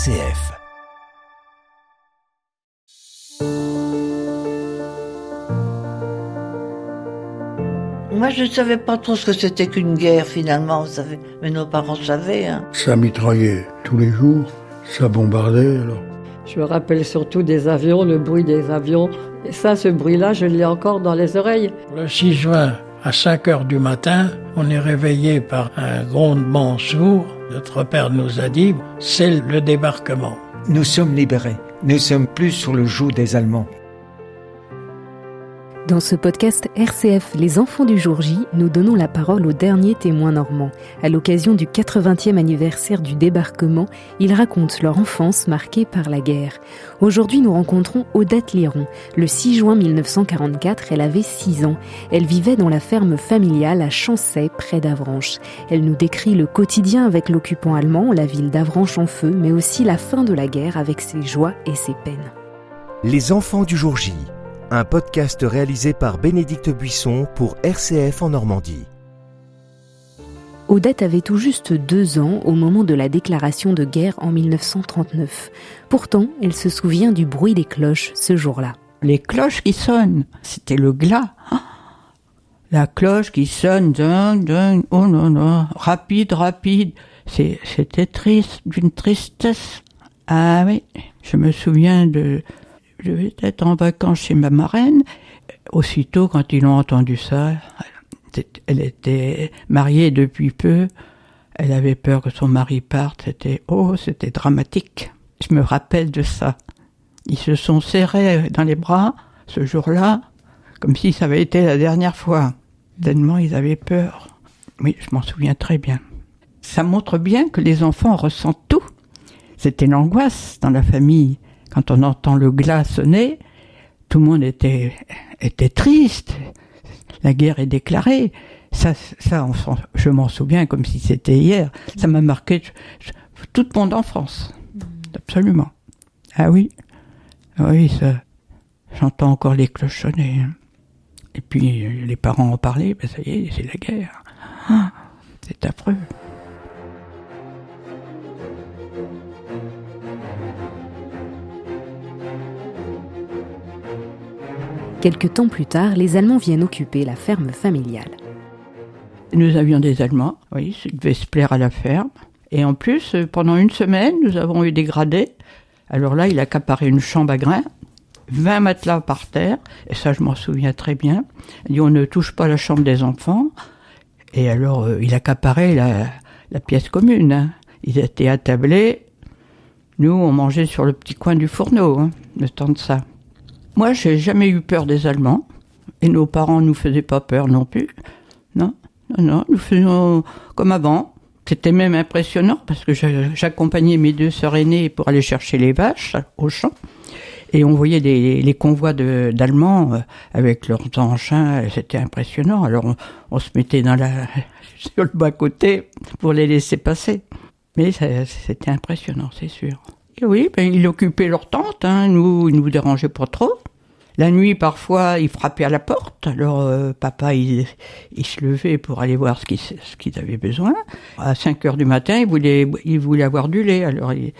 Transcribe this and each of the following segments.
RCF. Moi, je ne savais pas trop ce que c'était qu'une guerre, finalement, vous savez. Mais nos parents savaient. Ça mitraillait tous les jours, ça bombardait, alors. Je me rappelle surtout des avions, le bruit des avions. Et ça, ce bruit-là, je l'ai encore dans les oreilles. Le 6 juin, à 5 heures du matin, on est réveillé par un grondement sourd. Notre père nous a dit, c'est le débarquement. Nous sommes libérés. Nous sommes plus sur le joug des Allemands. Dans ce podcast RCF Les enfants du jour J, nous donnons la parole aux derniers témoins normands. À l'occasion du 80e anniversaire du débarquement, ils racontent leur enfance marquée par la guerre. Aujourd'hui, nous rencontrons Odette Liron. Le 6 juin 1944, elle avait 6 ans. Elle vivait dans la ferme familiale à Chancey, près d'Avranches. Elle nous décrit le quotidien avec l'occupant allemand, la ville d'Avranches en feu, mais aussi la fin de la guerre avec ses joies et ses peines. Les enfants du jour J, un podcast réalisé par Bénédicte Buisson pour RCF en Normandie. Odette avait tout juste 2 ans au moment de la déclaration de guerre en 1939. Pourtant, elle se souvient du bruit des cloches ce jour-là. Les cloches qui sonnent, c'était le glas. La cloche qui sonne, ding, ding, oh non, non, rapide. C'était triste, d'une tristesse. Ah oui, je me souviens je devais être en vacances chez ma marraine. Aussitôt, quand ils ont entendu ça, elle était mariée depuis peu. Elle avait peur que son mari parte. C'était dramatique. Je me rappelle de ça. Ils se sont serrés dans les bras ce jour-là, comme si ça avait été la dernière fois. Tellement ils avaient peur. Oui, je m'en souviens très bien. Ça montre bien que les enfants ressentent tout. C'était l'angoisse dans la famille. Quand on entend le glas sonner, tout le monde était triste. La guerre est déclarée. Ça, je m'en souviens comme si c'était hier. Ça m'a marqué toute mon enfance. Absolument. Ah oui. Oui, ça. J'entends encore les cloches sonner. Et puis, les parents en parlaient. Ben ça y est, c'est la guerre. C'est affreux. Quelque temps plus tard, les Allemands viennent occuper la ferme familiale. Nous avions des Allemands, oui, ils devaient se plaire à la ferme. Et en plus, pendant 1 semaine, nous avons eu des gradés. Alors là, il a accaparé une chambre à grains, 20 matelas par terre, et ça, je m'en souviens très bien. Il dit, on ne touche pas la chambre des enfants. Et alors, il a accaparé la pièce commune. Hein. Ils étaient attablés. Nous, on mangeait sur le petit coin du fourneau, le temps de ça. Moi, j'ai jamais eu peur des Allemands, et nos parents nous faisaient pas peur non plus. Non, nous faisions comme avant. C'était même impressionnant, parce que j'accompagnais mes 2 sœurs aînées pour aller chercher les vaches au champ, et on voyait les convois d'Allemands avec leurs engins, c'était impressionnant. Alors on se mettait sur le bas-côté pour les laisser passer. Mais c'était impressionnant, c'est sûr. Et oui, ils occupaient leur tente, nous, ils nous dérangeaient pas trop. La nuit, parfois, ils frappaient à la porte. Alors, papa, il se levait pour aller voir ce qu'ils avaient besoin. À 5 heures du matin, il voulait avoir du lait. Alors, il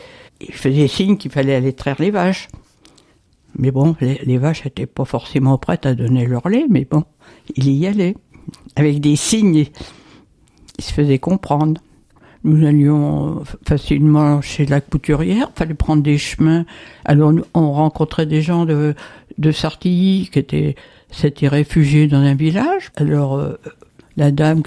faisait signe qu'il fallait aller traire les vaches. Mais bon, les vaches étaient pas forcément prêtes à donner leur lait, mais bon, il y allait. Avec des signes, il se faisait comprendre. Nous allions facilement chez la couturière, il fallait prendre des chemins. Alors on rencontrait des gens de Sartilly qui s'étaient réfugiés dans un village. Alors la dame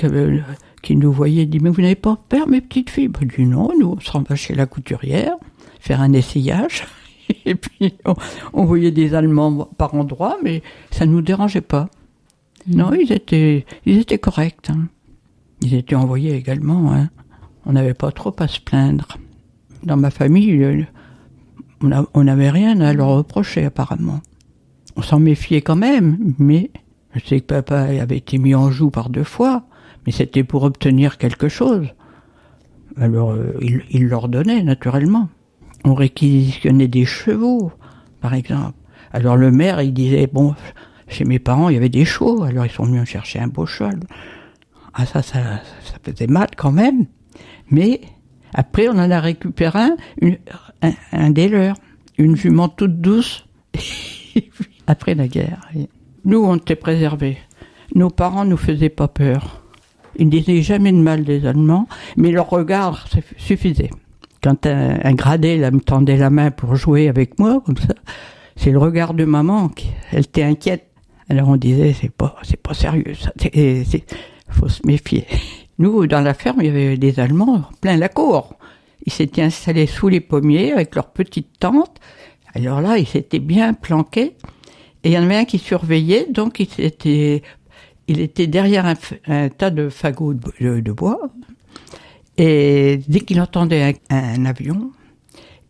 qui nous voyait dit « Mais vous n'avez pas peur, mes petites filles ?» Je dis « Non, nous on s'en va chez la couturière, faire un essayage. » Et puis on voyait des Allemands par endroits, mais ça ne nous dérangeait pas. Non, ils étaient corrects. Ils étaient envoyés également, On n'avait pas trop à se plaindre. Dans ma famille, on n'avait rien à leur reprocher apparemment. On s'en méfiait quand même, mais je sais que papa avait été mis en joue par 2 fois, mais c'était pour obtenir quelque chose. Alors il leur donnait naturellement. On réquisitionnait des chevaux, par exemple. Alors le maire, il disait, bon, chez mes parents, il y avait des chevaux, alors ils sont venus chercher un beau cheval. Ah ça faisait mal quand même. Mais Après, on en a récupéré un des leurs, une jument toute douce, après la guerre. Nous, on était préservés. Nos parents nous faisaient pas peur. Ils ne disaient jamais de mal des Allemands, mais leur regard suffisait. Quand un gradé là, me tendait la main pour jouer avec moi, comme ça, c'est le regard de maman, elle était inquiète. Alors on disait, c'est pas sérieux, ça. Faut se méfier. Nous, dans la ferme, il y avait des Allemands plein la cour. Ils s'étaient installés sous les pommiers avec leur petite tente. Alors là, ils s'étaient bien planqués. Et il y en avait un qui surveillait, donc il était derrière un tas de fagots de bois. Et dès qu'il entendait un avion,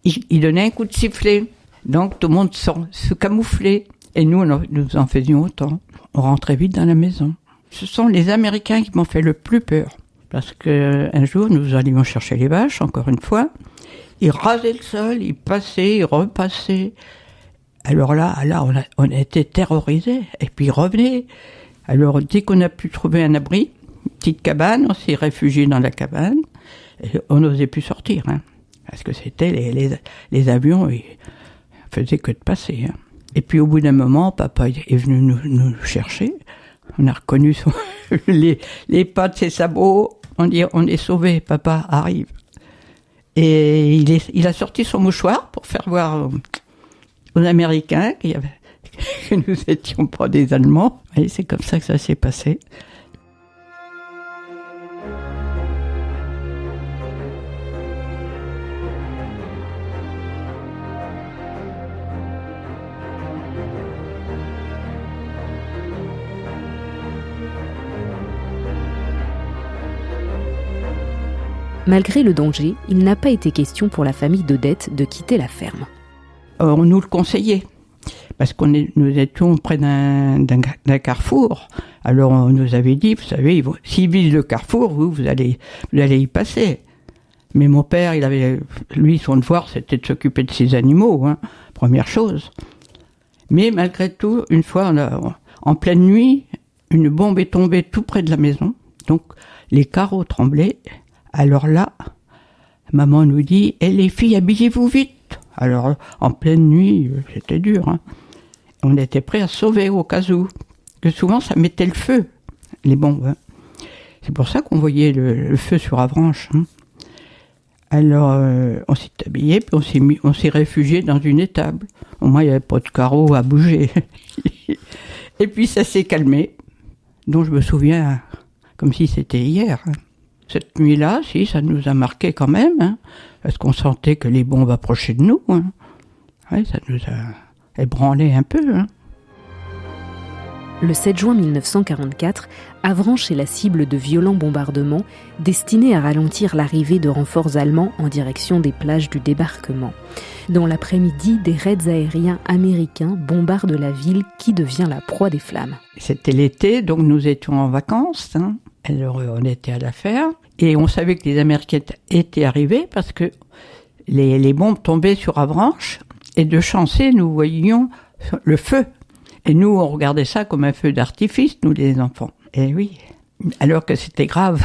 il donnait un coup de sifflet. Donc tout le monde se camouflait. Et nous en faisions autant. On rentrait vite dans la maison. Ce sont les Américains qui m'ont fait le plus peur. Parce qu'un jour, nous allions chercher les vaches, encore une fois. Ils rasaient le sol, ils passaient, ils repassaient. Alors là, on a été terrorisés. Et puis ils revenaient. Alors dès qu'on a pu trouver un abri, une petite cabane, on s'est réfugié dans la cabane. Et on n'osait plus sortir. Hein, parce que c'était les avions, ils faisaient que de passer. Hein. Et puis au bout d'un moment, papa est venu nous chercher. On a reconnu les pas de ses sabots. On dit, on est sauvés, papa arrive. Et il a sorti son mouchoir pour faire voir aux Américains que nous étions pas des Allemands. Et c'est comme ça que ça s'est passé. Malgré le danger, il n'a pas été question pour la famille d'Odette de quitter la ferme. On nous le conseillait, parce nous étions près d'un carrefour. Alors on nous avait dit, vous savez, s'ils visent le carrefour, vous allez y passer. Mais mon père, lui, son devoir, c'était de s'occuper de ses animaux, hein, première chose. Mais malgré tout, une fois, en pleine nuit, une bombe est tombée tout près de la maison. Donc les carreaux tremblaient. Alors là, maman nous dit, les filles, habillez-vous vite. Alors, en pleine nuit, c'était dur. Hein. On était prêts à sauver au cas où. Que souvent, ça mettait le feu, les bombes. Hein. C'est pour ça qu'on voyait le feu sur Avranches. Hein. Alors, on s'est habillés, puis on s'est réfugiés dans une étable. Au moins, il n'y avait pas de carreaux à bouger. Et puis, ça s'est calmé. Donc, je me souviens comme si c'était hier. Hein. Cette nuit-là, ça nous a marqué quand même, hein, parce qu'on sentait que les bombes approchaient de nous. Hein. Ouais, ça nous a ébranlé un peu. Hein. Le 7 juin 1944, Avranches est la cible de violents bombardements destinés à ralentir l'arrivée de renforts allemands en direction des plages du débarquement. Dans l'après-midi, des raids aériens américains bombardent la ville qui devient la proie des flammes. C'était l'été, donc nous étions en vacances. Hein. Alors on était à la ferme et on savait que les Américains étaient arrivés parce que les bombes tombaient sur Avranches et de chancer nous voyions le feu. Et nous on regardait ça comme un feu d'artifice, nous les enfants. Et oui, alors que c'était grave.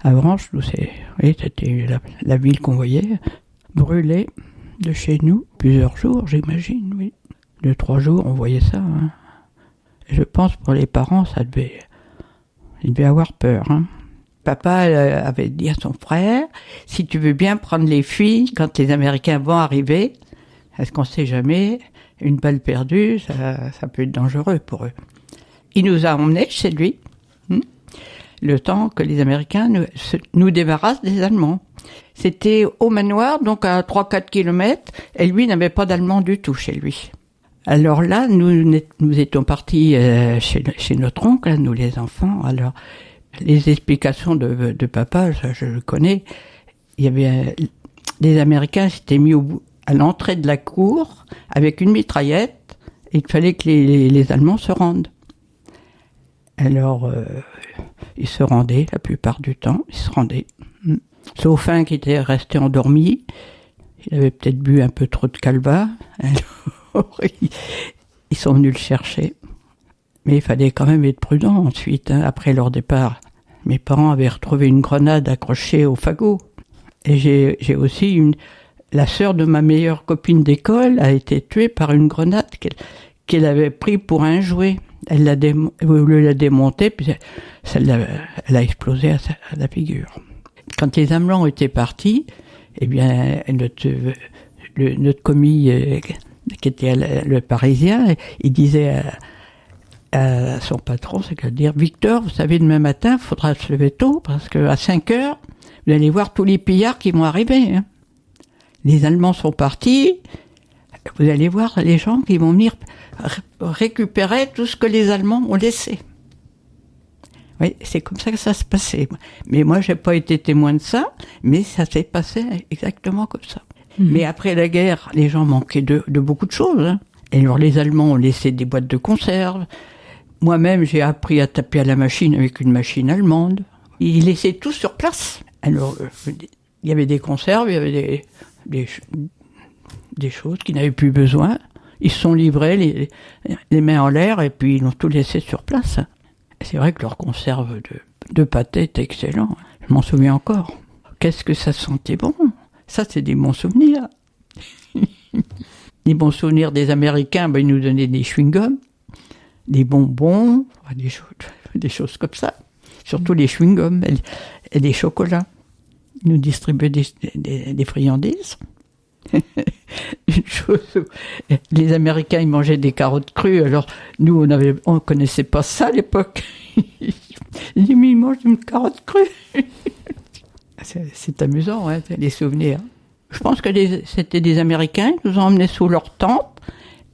Avranches, c'était la ville qu'on voyait brûler de chez nous. Plusieurs jours, j'imagine, oui. 2-3 jours, on voyait ça. Hein. Je pense pour les parents, il devait avoir peur. Hein. Papa avait dit à son frère, si tu veux bien prendre les filles quand les Américains vont arriver, parce qu'on ne sait jamais, une balle perdue, ça peut être dangereux pour eux. Il nous a emmenés chez lui, le temps que les Américains nous débarrassent des Allemands. C'était au manoir, donc à 3-4 kilomètres, et lui n'avait pas d'Allemand du tout chez lui. Alors là, nous étions partis chez notre oncle, nous les enfants. Alors, les explications de papa, ça, je le connais. Il y avait les Américains s'étaient mis à l'entrée de la cour avec une mitraillette. Et il fallait que les Allemands se rendent. Alors, ils se rendaient la plupart du temps. Ils se rendaient. Sauf un qui était resté endormi. Il avait peut-être bu un peu trop de calva. Alors, ils sont venus le chercher. Mais il fallait quand même être prudent ensuite. Hein. Après leur départ, mes parents avaient retrouvé une grenade accrochée au fagot. Et j'ai aussi la sœur de ma meilleure copine d'école a été tuée par une grenade qu'elle avait pris pour un jouet. Elle l'a démonté, puis elle a explosé à la figure. Quand les Amelans étaient partis, eh bien, notre commis, qui était le Parisien, il disait à son patron, c'est-à-dire, Victor, vous savez, demain matin, il faudra se lever tôt, parce qu'à 5 heures, vous allez voir tous les pillards qui vont arriver. Hein. Les Allemands sont partis, vous allez voir les gens qui vont venir récupérer tout ce que les Allemands ont laissé. Oui, c'est comme ça que ça se passait. Mais moi, j'ai pas été témoin de ça, mais ça s'est passé exactement comme ça. Mais après la guerre, les gens manquaient de beaucoup de choses. Hein. Et alors, les Allemands ont laissé des boîtes de conserve. Moi-même, j'ai appris à taper à la machine avec une machine allemande. Ils laissaient tout sur place. Alors, il y avait des conserves, il y avait des choses qu'ils n'avaient plus besoin. Ils se sont livrés, les mains en l'air, et puis ils ont tout laissé sur place. C'est vrai que leur conserve de pâté est excellent. Je m'en souviens encore. Qu'est-ce que ça sentait bon. Ça, c'est des bons souvenirs. Les bons souvenirs des Américains, ils nous donnaient des chewing-gums, des bonbons, des choses comme ça. Surtout les chewing-gums et les chocolats. Ils nous distribuaient des friandises. Une chose, les Américains, ils mangeaient des carottes crues, alors nous, on connaissait pas ça à l'époque. Ils disaient, mais ils mangent une carotte crue. C'est amusant, hein, les souvenirs. Je pense que c'était des Américains qui nous ont emmenés sous leur tente,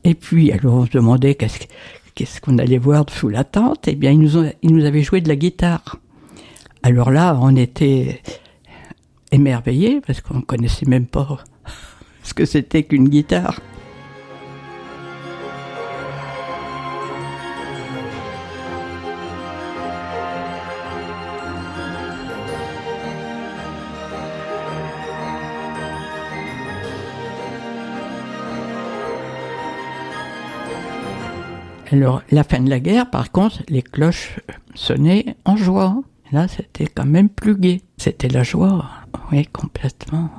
et puis, alors on se demandait qu'est-ce qu'on allait voir sous la tente, et bien ils nous avaient joué de la guitare. Alors là, on était émerveillés, parce qu'on connaissait même pas ce que c'était qu'une guitare. Alors, la fin de la guerre, par contre, les cloches sonnaient en joie. Là, c'était quand même plus gai. C'était la joie, oui, complètement.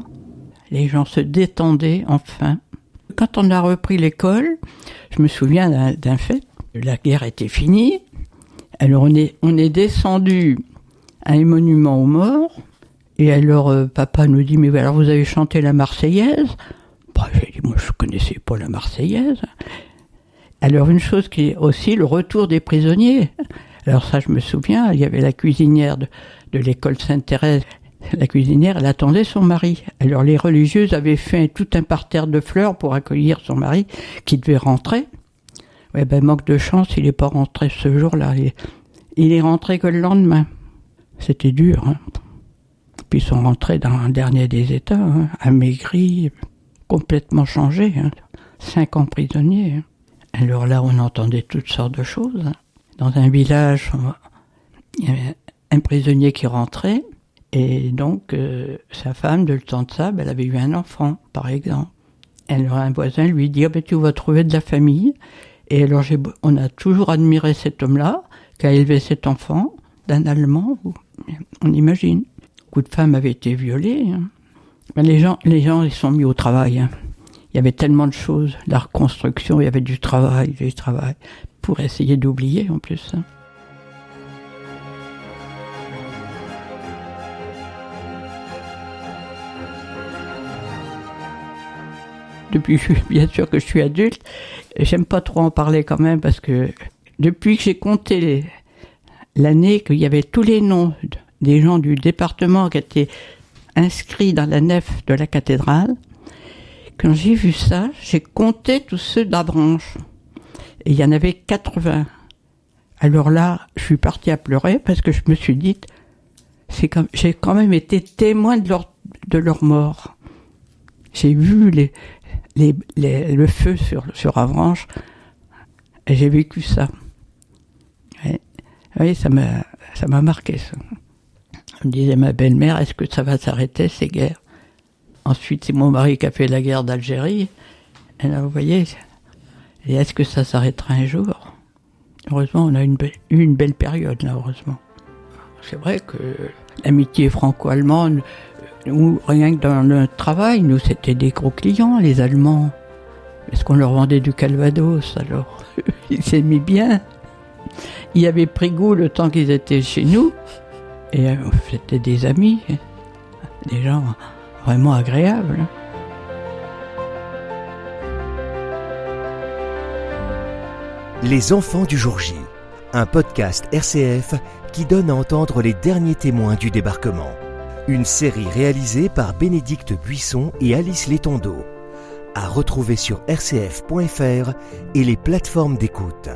Les gens se détendaient, enfin. Quand on a repris l'école, je me souviens d'un fait. La guerre était finie. Alors, on est descendu à un monument aux morts. Et alors, papa nous dit, mais alors vous avez chanté la Marseillaise? J'ai dit, moi, je connaissais pas la Marseillaise. Alors, une chose qui est aussi le retour des prisonniers. Alors ça, je me souviens, il y avait la cuisinière de l'école Sainte-Thérèse. La cuisinière, elle attendait son mari. Alors les religieuses avaient fait tout un parterre de fleurs pour accueillir son mari qui devait rentrer. Ouais, manque de chance, il n'est pas rentré ce jour-là. Il est rentré que le lendemain. C'était dur, hein. Puis ils sont rentrés dans un dernier des états, hein, amaigris, complètement changés, hein. 5 ans prisonniers, hein. Alors là, on entendait toutes sortes de choses. Dans un village, il y avait un prisonnier qui rentrait, et donc sa femme, de le temps de ça, elle avait eu un enfant, par exemple. Alors un voisin lui dit, tu vas trouver de la famille. Et alors on a toujours admiré cet homme-là, qui a élevé cet enfant, d'un Allemand, on imagine. Beaucoup de femmes avaient été violées. Hein. Mais les gens, ils sont mis au travail, hein. Il y avait tellement de choses, la reconstruction, il y avait du travail, pour essayer d'oublier en plus. Depuis, bien sûr que je suis adulte, j'aime pas trop en parler quand même, parce que depuis que j'ai compté l'année qu'il y avait tous les noms des gens du département qui étaient inscrits dans la nef de la cathédrale, quand j'ai vu ça, j'ai compté tous ceux d'Avranches. Et il y en avait 80. Alors là, je suis partie à pleurer parce que je me suis dit, j'ai quand même été témoin de leur mort. J'ai vu le feu sur Avranches et j'ai vécu ça. Oui, ça m'a marqué, ça. Je me disais, ma belle-mère, est-ce que ça va s'arrêter, ces guerres? Ensuite, c'est mon mari qui a fait la guerre d'Algérie. Et là, vous voyez, et est-ce que ça s'arrêtera un jour? Heureusement, on a eu une belle période, là, heureusement. C'est vrai que l'amitié franco-allemande Ou rien que dans le travail, nous c'était des gros clients, les Allemands. Parce qu'on leur vendait du Calvados, alors ils s'aimaient bien. Ils avaient pris goût le temps qu'ils étaient chez nous. Et c'était des amis, des gens vraiment agréables. Les enfants du jour J, un podcast RCF qui donne à entendre les derniers témoins du débarquement. Une série réalisée par Bénédicte Buisson et Alice Létondo. À retrouver sur rcf.fr et les plateformes d'écoute.